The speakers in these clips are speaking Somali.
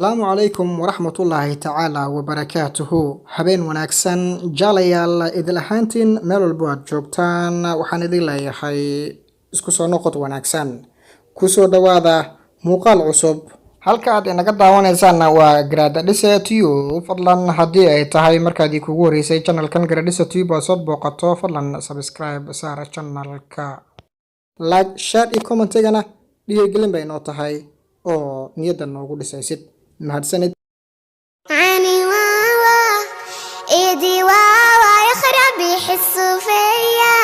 Asalaamu calaykum waraxmatullaahi tacaala wabarakaatuhu. Habeen wanaagsan jaalayaal idil ahaantiin meel walbo aad joogtaan waxaan idin leeyahay isku soo noqod wanaagsan. Kusoo dhawaada muuqaal cusub. Halka aad inaga daawanaysaana waa Gradadisa Tube. Fadlan haddii ay tahay markaad kugu horeysay channelkan Gradadisa Tube oo soo booqato fadlan subscribe saara channelka. Like, share iyo comment-gana dhiirigelin bay noo tahay oo niyadda noogu dhisaysid. mahadsanid. عيني واوا ايدي واوا يخرب يحسوا فيا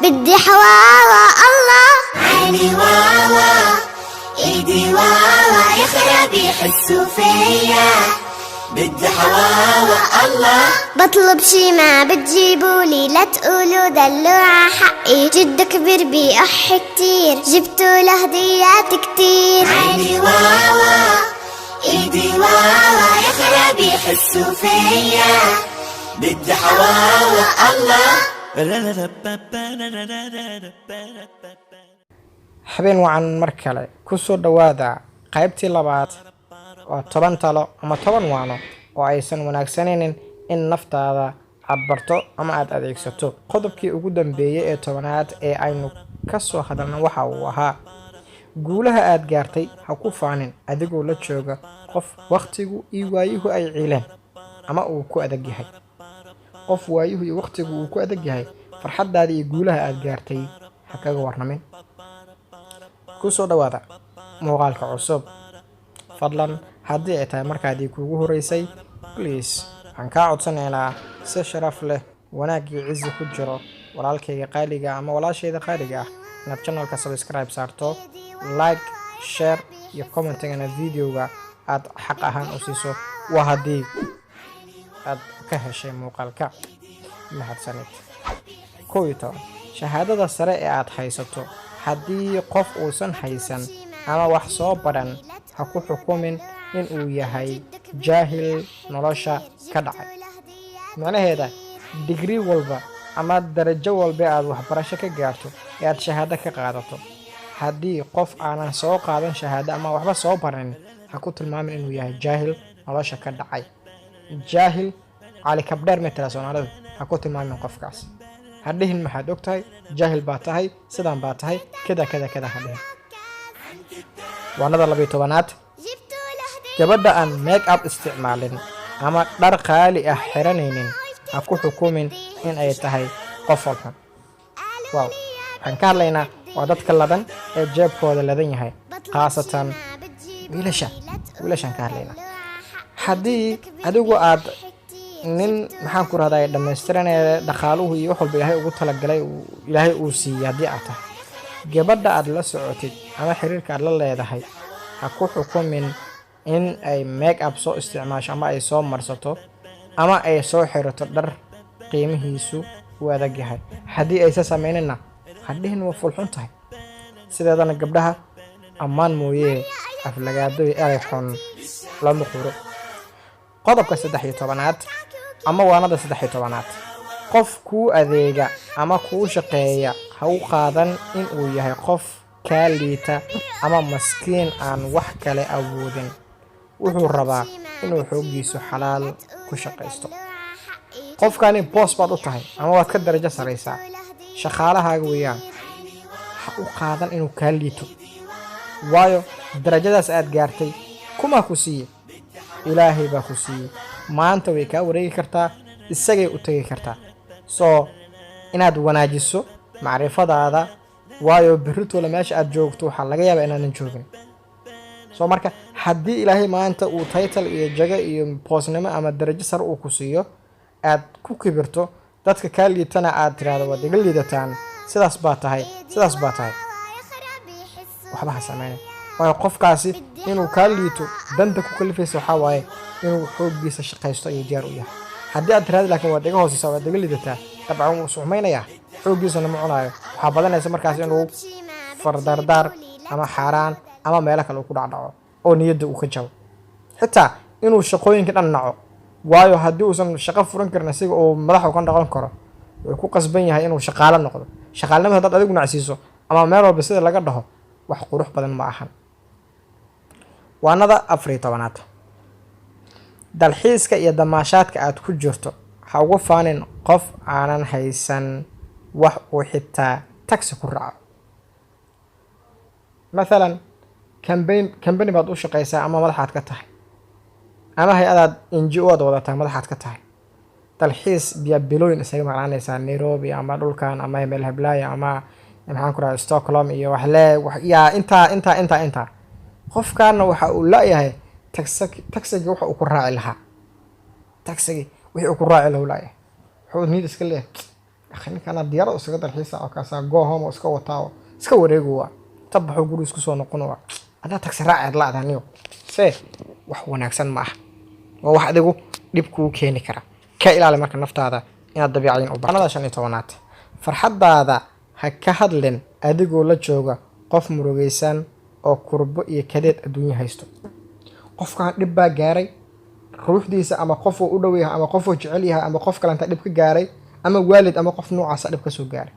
بدي حواوا الله عيني واوا ايدي واوا يخرب يحسوا فيا بدي حواوا الله بطلب شي ما بتجيبولي لا تقولوا دلوعة حقي جد كبير بيقح كتير جبتوا له هديات كتير عيني واوا ايدي واوا يخرب يحسوا فيا بدي حواوا الله habeen wacan mar kale kusoo dhawaada qaybtii labaad oo 10 talo ama 10 waano oo aysan wanaagsaneen in naftaada aad barto ama aad adeegsato. qodobkii ugu dambeeyay ee 10aad ee aynu ka soo hadalna waxa uu ahaa guulaha aad gaartay ha ku faanin adigoo la jooga qof waqtigu iyo waayuhu ay ciileen ama uu ku adag yahay. qof waayuhu iyo waqtigu uu ku adag yahay farxadaada iyo guulaha aad gaartay ha kaga warnamin. kusoo dhawaada muuqaalka cusub. fadlan haddii ay tahay markaadii kuugu horeysay please waxaan kaa codsanaynaa si sharaf leh wanaag iyo cizi ku jiro walaalkayga qaaliga ama walaashayda qaaliga ah inaad channelka subscribe saarto, like, share iyo comment-gana videoga aad xaq ahaan u siiso waa haddii aad ka heshay muuqaalka. mahadsanid. 11 shahaadada sare ee aad haysato haddii qof uusan haysan ama wax soo baran ha ku xukumin in uu yahay jaahil nolosha ka dhacay. macnaheeda degree walba ama darajo walba aad waxbarasho ka gaarto ee aad shahaado ka qaadato haddii qof aanan soo qaadan shahaado ama waxba soo baran ha ku tilmaamin inuu yahay jaahil nolosha ka dhacay. jaahil cali kabdheer metela Soomaalidu ha ku tilmaamin qofkaas. hadhihin maxaad ogtahay jaahil baa tahay sidaan baa tahay kada hadhihin. waanada 12aad gabadha aan make up isticmaalin ama dhar qaali ah xiranaynin ha ku xukumin in ay tahay qof walba. waaw waxaan ka hadlaynaa waa dadka ladan ee jeebkooda ladan yahay khaasatan wiilashan ka hadlaynaa. haddii adigu aad nin maxaan ku rahdaa dhammaystiranaya dhaqaaluhu iyo wax walba ilaahay ugu talagalay ilaahay uu siiyay haddii aad tahay gabadha aad la socotid ama xiriirka aad la leedahay ha ku xukumin in ay make up soo isticmaasho ama ay soo marsato ama ay soo xirato dhar qiimihiisu u adag yahay. haddii aysa samaynina hadhihin waa fulxun tahay. sideedana gabdhaha ammaan mooyee aflagaado iyo eray xun lama quro. qodobka 13aad ama waanada 13aad qof kuu adeega ama kuu shaqeeya ha u qaadan in uu yahay qof kaa liita ama maskiin aan wax kale awoodin. wuxuu rabaa inuu xooggiisu xalaal ku shaqaysto. qofkani boss baad u tahay ama waad ka darajo sareysaa shaqaalahaaga weeyaan ha u qaadan inuu kaa liito waayo darajadaas aad gaartay kuma ku siiyey ilaahay baa ku siiyey. maanta way kaa wareegi kartaa isagay u tagi kartaa soo inaad wanaajiso macrifadaada waayo berritoola meesha aad joogto waxaa laga yaabaa inaanan joogin. soo marka haddii ilaahay maanta uu title iyo jago iyo boosnimo ama darajo sare uu ku siiyo aad ku kibirto dadka kaa liitana aad tiraahdo waad iga liidataan sidaas baa tahay waxba ha sameyn. waayo qofkaasi inuu kaa liito danta ku kalifaysa waxaa waaye inuu xooggiisa shaqaysto iyo diyaar u yahay. haddii aad tiraahdo laakiin waad iga hoosaysaa waad iga liidataa dabcan wuu suxmaynayaa xooggiisana ma cunaayo. waxaa badanaysa markaas inuu fardardaar ama xaaraan ama meelo kale uu ku dhacdhaco oo niyadda uu ka jabo xitaa inuu shaqooyinka dhan naco. waayo haddii uusan shaqo furan karin isaga oo madaxa ka noqon karo way ku qasban yahay inuu shaqaale noqdo. shaqaalnimada dad adigu nacsiiso ama meel walba sida laga dhaho wax qurux badan ma ahan. waanada 14 dalxiiska iyo damaashaadka aad ku jirto ha ugu faanin qof aanan haysan wax uu xitaa taxi ku raaco. مثلا كامبين baad u shaqeysaa ama madaxaad ka tahay ama hay-adaad NGO aad wadataa madaxaad ka tahay dalxiis bilooyin isaga maqnaanaysaa Nairobi ama dhulkan ama meel Himalaya ama maxaan ku raacay Stockholm iyo wax yaa inta qofkaana waxa uu laayahay taxi waxa uu ku raaci lahaa taxi wixii uu ku raaci lahaa laayahay wuxuu niid iska leeyahay akhin kana diyaar u saga dalxiisa oo kaasa go home oo iska wataa iska wareego tabaxu guri isku soo noqono ada taxi raacid la adaniyo wax wanaagsan ma ah waa wax adigu dib ku keeni kara ka ilaali marka naftaada inaad dabiiciin u baahnada 15 farxadaada ha ka hadlin adigoo la jooga qof murugaysan oo kurbo iyo kadeed adduunyo haysto. qofka dib baa gaaray ruuxdiisa ama qof uu u dhow yahay ama qof uu jecel yahay ama qof kale inta dib ka gaaray ama waalid ama qof noocaas dib ka soo gaaray.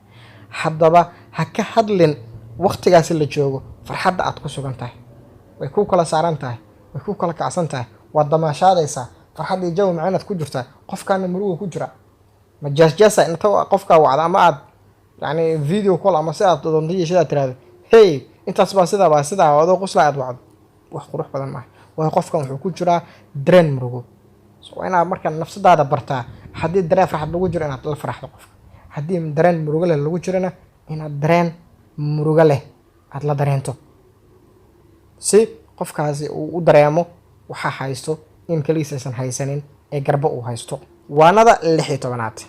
haddaba ha ka hadlin waqtigaas la joogo farxadda aad ku sugan tahay way ku kala saaran tahay way ku kala kacsan tahay waa damaashaadaysa farxadda iyo jawi macaan aad ku jirtaa qofkaana murugo ku jira ma jaasjaasa inta qofka wacda ama aad yani video call ama si aad doonto shida tiraado hey intaas baa sida wado qosla aad wacdo wax qurux badan ma waa qofkan wuxuu ku jiraa dareen murugo soo ina marka nafsadaada bartaa hadii dareen farxad lagu jiro inaad la farxdo qof hadii dareen murugo leh lagu jirana inaad dareen murugo leh aad la dareento si qofkaasi uu u dareemo waxa haysto in kaliisan haysanin ee garba uu haysto. waanada 16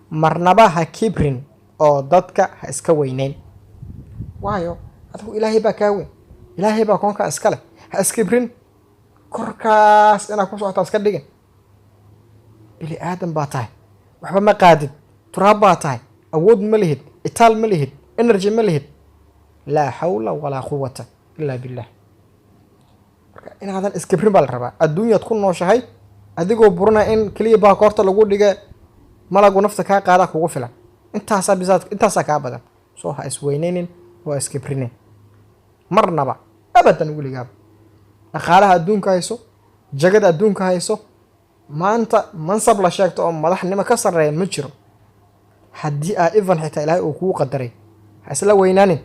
marnaba ha kibrin oo dadka ha iska weyneyn waayo adigu ilaahay baa ka weyn ilaahay baa koonka iska leh ha iska kibrin korkaas ina ku socota iska dhigin bili aadan baa tahay waxba ma qaadid turaab baa tahay awood ma lihid itaal ma lihid energy ma lihid la hawla wala quwwata illa billah. inaadan iska kibrin baa la rabaa adduunyada ku nooshahay adigoo burna in kaliya baa koorta lagu dhigay malagu nafta ka qaada kugu filan intaas ka badan soo ha isweyneenin waa iska kibrinin marnaba abadan wiligaaba dhaqaalaha adduunka hayso jagada adduunka hayso maanta mansab la sheegto oo madaxnimo ka sareeya ma jiro haddii aad even xitaa ilaahay uu kugu qadaray ha isla weynaanin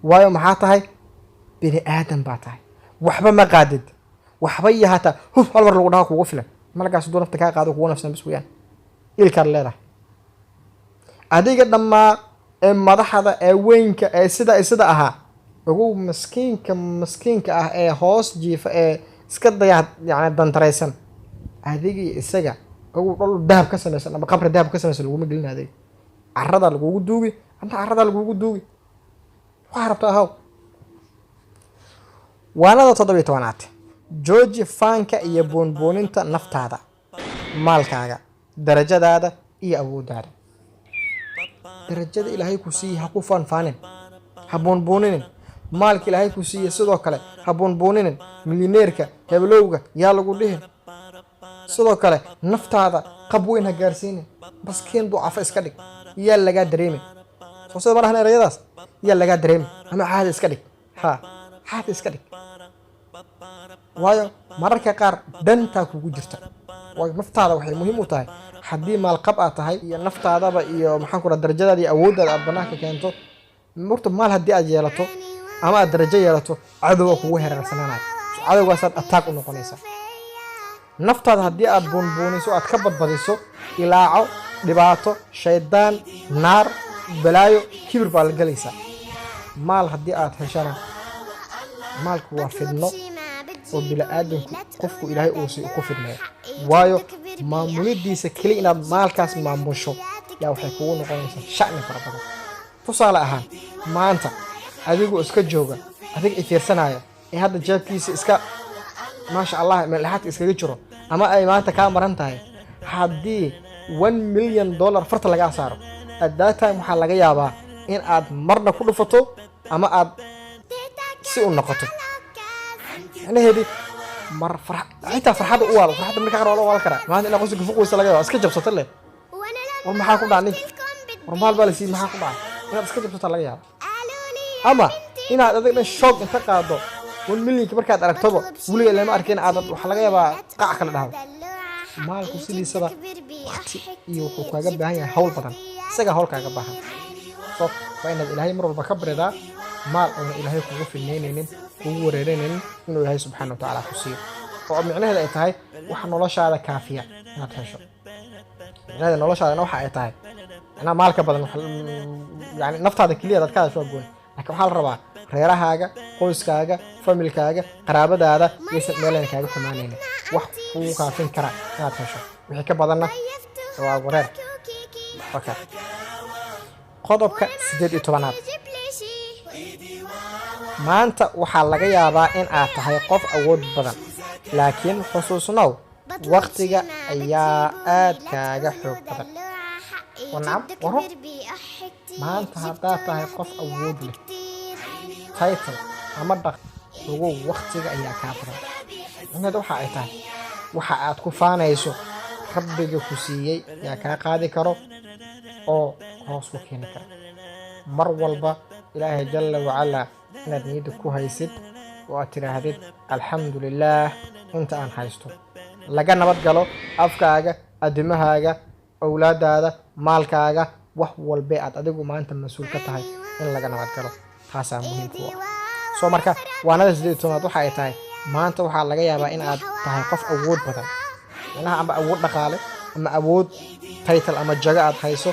waayo maxaa tahay bini aadan baa tahay waxba ma qaadid waxba yahata hal mar lagu dhaho kugu filan malagaas duu nafta ka qaado kugu nafsan bis weeyaan ilkaad leedahay adiga dhammaa ee madaxda ee weynka ee sida ahaa ugu maskiinka ah ee hoos jiifa ee iska dayac yani dantaraysan adiga isaga ugu dhul dahab ka samaysan ama qabri dahab ka samaysan lagu magelinaday carrada lagu duugi anta carrada lagu duugi waxa rabtaa haw. waanada 17 jooji faanka iyo boonbooninta naftaada maalkaaga darajadaada iyo awooddaada. darajada ilaahay ku siiyay ha ku faanfaanin ha boonbooninin maalka ilaahay ku siiyay sidoo kale ha boonbooninin milyaneerka hebelowga yaa lagu dhihin sidoo kale naftaada qab weyn ha gaarsiinin baskiin ducafa iska dhig yaa laga dareemin soo sida marahna erayadaas yaa laga dareemin ama caadi iska dhig caadi iska dhig waayo mararka qaar danta kugu jirta way naftaada waxay muhiim u tahay haddii maal qab aad tahay iyo naftaadaba iyo maxaan ku raad darajadaada iyo awooddaada aad banaanka keento marta maal haddii aad yeelato ama aad darajo yeelato cadowga kugu hereersanaanayo cadowgaasaad attack u noqonaysaa. naftaada haddii aad boonbooniso aad ka badbadiso ilaaco dhibaato shaydaan naar balaayo kibir baa la galaysaa. maal haddii aad heshana maalku waa fidno oo bila aadanku qofku ilaahay uu si ku fidnayo waayo maamulidiisa kali inaad maalkaas maamusho yaa waxay kugu noqonaysaa shacni fara badan. tusaale ahaan maanta adigoo iska jooga adig ifiirsanaya ee hadda jeebkiisa iska maasha Allah meel iskaga jiro ama ay maanta ka maran tahay haddii $1 million farta laga saaro at that time waxaa laga yaabaa in aad marna ku dhufato ama aad si u noqoto هذه مر فرح حتى فرحة أول فرحة من كهرباء ولا كره ما عندنا قصة فوق وسلا اسكت جبسة له وما حاكم عني ورمال بالسي ما حاكم عني أنا اسكت جبسة له أما هنا هذا الشوك انتقاده 1 milyan markaad aragtoba weliga lama arkin aad waxa laga yaabaa qac kala dhahdo maalku sidiisaba waqti iyo wuxuu kaaga baahan yahay hawl badan isaga hawl kaaga baahan so waa inaad ilaahay mar walba ka baridaa maal oo ilaahay kugu filneynaynin kugu wareeraynin inuu ilaahay subxaanahu wa ta'aala ku siiyo oo micnaheedu ay tahay waxa noloshaada kaafiya inaad hesho micnaheedu noloshaadana waxa ay tahay ana maalka badan yani naftaada kaliya dad ka hesho goon laakiin waxa la rabaa reerahaaga qoyskaaga familkaaga qaraabadaada iyo meelan kaaga xumaanayna wax kugu kaafin kara inaad hesho wixii ka badanna waa wareer okay qodobka 18aad maanta waxaa laga yaabaa in aad tahay qof awood badan laakiin xusuusnow waqtiga ayaa aad kaaga xoog badan ونعم وهو ما أنت هذا تاعي قف أود لي تايتل أما دق هو وقتك أيها كافر أنا دو حق تاعي وحق أتكفانا يسوع ربك كسيي يا كاقادي كرو أو خاص وكيني كرو مر والبا إلهي جل وعلا نديد كوهيسد وأترهدد الحمد لله أنت أن حيستو لقنا بدقلو أفكاغا أدمهاغا awlaadaada maalkaaga wax walba aad adigu maanta mas'uul ka tahay in laga nabad galo taas ayaa muhiim ku ah soo marka waanada 18aad waxa ay tahay maanta waxa laga yaabaa in aad tahay qof awood badan inaha ama awood dhaqaale ama awood title ama jaga aad hayso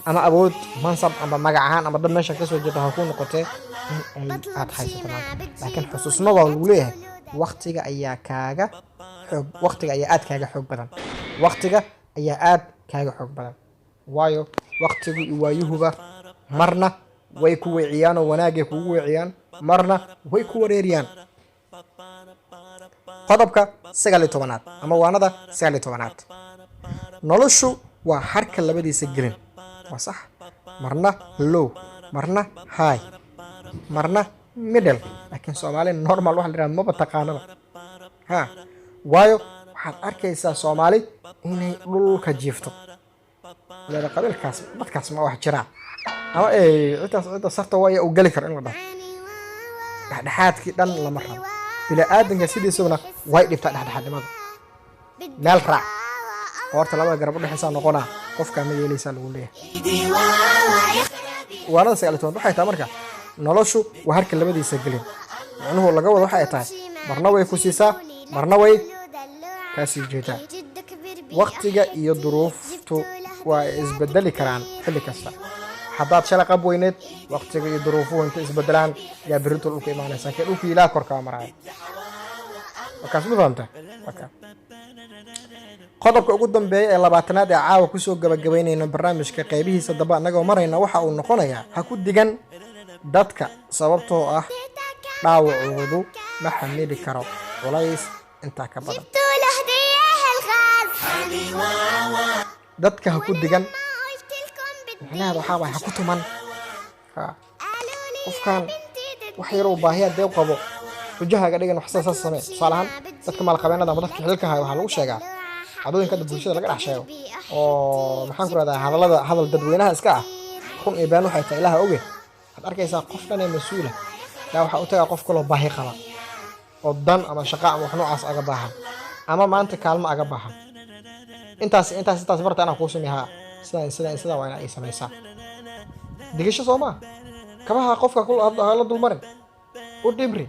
ama awood mansab ama magacahan ama dad meesha ka soo jeeda ha ku noqotee in ay aad haysato laakiin xusuusno waa lagu leeyahay waqtiga ayaa aad kaaga xoog badan waqtiga ayaa aad kaaga xoog badan waayo waqtigu iyo waayuhuba marna way ku weeciyaan oo wanaag ay kugu weeciyaan marna way ku wareeriyaan qodobka 19aad ama waanada 19aad noloshu waa harka labadiisa gelin waa sax marna low marna high marna middle laakiin Soomaali normal wax la yiraahdo ma taqaanaba ha waayo waxaad arkaysaa Soomaali inay dhulka jiifto leedahay qabiilkaas dadkaas ma wax jira ama inta sarta way u gali kar in la dhaho dhaxaadkii dhan lama rabo bila aadanka sidiisuna way dhibta dhaxaadnimada meel raac horta laba garab u dhaxaysa noqona qofka ma yeelaysa lagu leeyahay waana saalatoon waxay tahay marka noloshu waa harka labadiisa gelin macnuhu laga wado waxay tahay marna way ku siisaa marna way kaasi jeedaa waqtiga iyo duruuftu waa isbedeli karaan xilli kasta haddaad shalay qab weyneed waqtiga iyo duruufuhu inta isbedelaan yaa berrito dhulka imaanaysa kee dhulka ilaa korka maraya markaas ma fahamta qodobka ugu dambeeya ee 20aad ee caawa ku soo gabagabeynayna barnaamijka qaybihiisa daba anagoo marayna waxa uu noqonayaa ha ku digan dadka sababtoo ah dhaawacoodu ma xamili karo culays intaa ka badan dadka ha ku digan macnaheedu waxaa waay ha ku tuman qofkan wax yar uu baahiya dee qabo wajahaaga dhigan wax saas samee tusaalahaan dadka maalqabeennada ama dadka xilka haya waxaa lagu sheegaa cadooyinka bulshada laga dhex sheego oo maxaan ku rahdaa hadal dadweynaha iska ah run iyo been waxay tahay ilaaha oge waxaad arkaysaa qof dhan ee mas-uula yaa waxaa u tagaa qof kaloo baahi qaba oo dan ama shaqa ama wax noocaas aga baahan ama maanta kaalmo aga baahan intaas barta anaa kuu sameeyaa sida waa inay samaysaa digasho Soomaa kabaha qofka la dulmarin u dhibri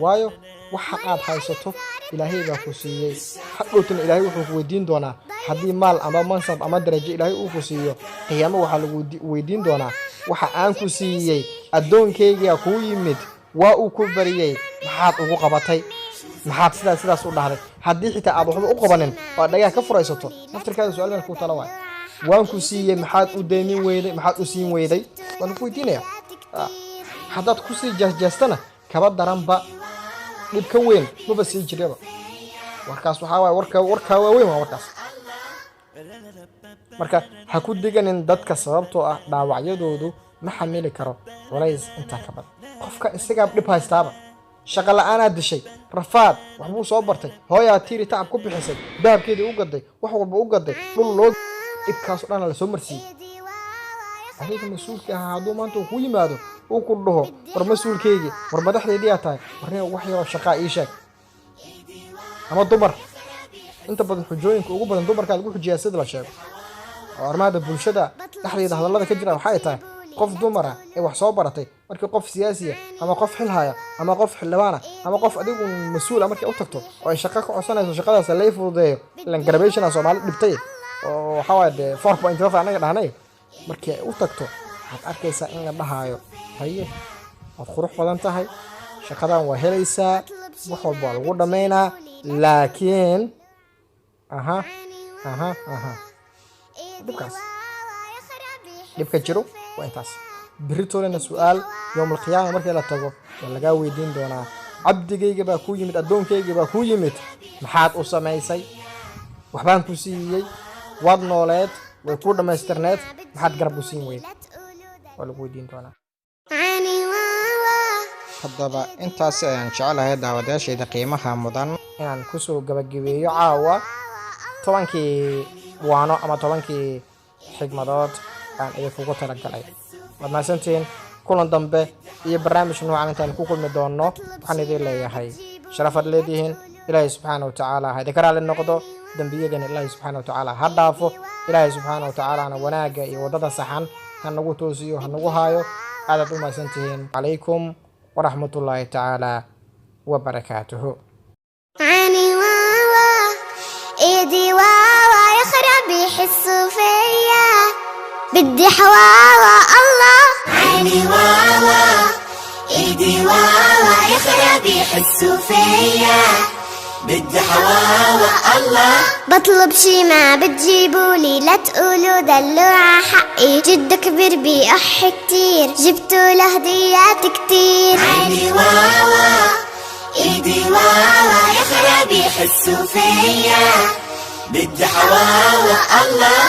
waayo waxa aad haysato ilaahay baa ku siiyay hadhowtana ilaahay wuxuu ku weydiin doonaa haddii maal ama mansab ama darajo ilaahay uu ku siiyo qiyaamo waxa lagu weydiin doonaa waxa aan ku siiyay adoonkeyga ku yimid waa uu ku bariyay maxaad ugu qabatay maxaad sidaas u dhahday haddii xitaa aad waxba u qabanin oo dhagaa ka furaysato naftirkaada su'aal meel ku tala waay waan ku siiyay maxaad u deemin weyday maxaad u siin weyday waan ku weydiinaya haddaad ku sii jaastana kaba daranba dhib ka weyn maba sii jiraba warkaas waxaa waay warka waaweyn waa warkaas marka ha ku diganin dadka sababtoo ah dhaawacyadoodu ma xamili karo culays intaa ka badan qofka isagaa dhib haystaaba shaqa la'aanaad dishay rafaad waxbuu soo bartay hooyaa tiiri tacab ku bixisay dahabkeedii u gaday wax walba u gaday dhul loo dhibkaas oo dhan la soo marsiiyey adiga mas'uulka ah hadduu maanta uu ku yimaado uu ku dhaho war mas-uulkeygi war madaxdeydii aa tahay warniga wax yaroo shaqaa ii sheeg ama dumar inta badan xujooyinka ugu badan dumarkaa lagu xujiyaa sida la sheego oo arrimaha bulshada dhexdeeda hadallada ka jira waxay tahay qof dumara ee wax soo baratay markii qof siyaasiya ama qof xil haya ama qof xildhibaana ama qof adigu mas-uula markay u tagto oo ay shaqo ka codsanayso shaqadaas lay fududeeyo ilan garabation Soomaali dhibtay oo waxa waaye 4.5 anaga dhahnay markii ay u tagto waxaad arkaysaa in la dhahayo haye waad qurux badan tahay shaqadan waa helaysaa wax walba waa lagu dhameynaa laakiin dhibka jiro waa intaas biritoolena su'aal yawmal qiyaama markii la tago waa laga weydiin doonaa cabdigayga baa ku yimid adoonkayga baa ku yimid maxaad u samaysay waxbaan ku siiyay waad nooleed way ku dhamaystirneed maxaad garab u siin weyd waa lagu weydiin doonaa haddaba intaas ayaan jecelahay daawadayaashayda qiimaha mudan inaan kusoo gabagabeeyo caawa 10kii waano ama 10kii xigmadood aan idinkugu talagalay waad mahadsantihiin kulan dambe iyo barnaamij noocan intaan ku kulmi doono waxaan idin leeyahay sharafad leedihiin ilaahay subxaanahu wa tacaala ha idinka raali noqdo dembiyadana ilaahay subxaanahu wa tacaala ha dhaafo ilaahay subxaanahu wa tacaalaana wanaagga iyo waddada saxan ha nagu toosiyo ha nagu haayo aadaad u mahadsantihiin calaykum waraxmatullaahi tacaala wabarakaatuhu ايدي واوا يخرب يحسوا فيا بدي حواوا الله عيني واوا ايدي واوا يخرب يحسوا فيا بدي حواوا الله بطلب شي ما بتجيبولي لا تقولوا دلوعة حقي جد كبير بيقح كتير جبتوا له هديات كتير عيني واوا ايدي واوا يخرب يحسوا فيا بدي حواوا الله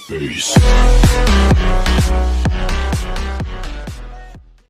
Peace.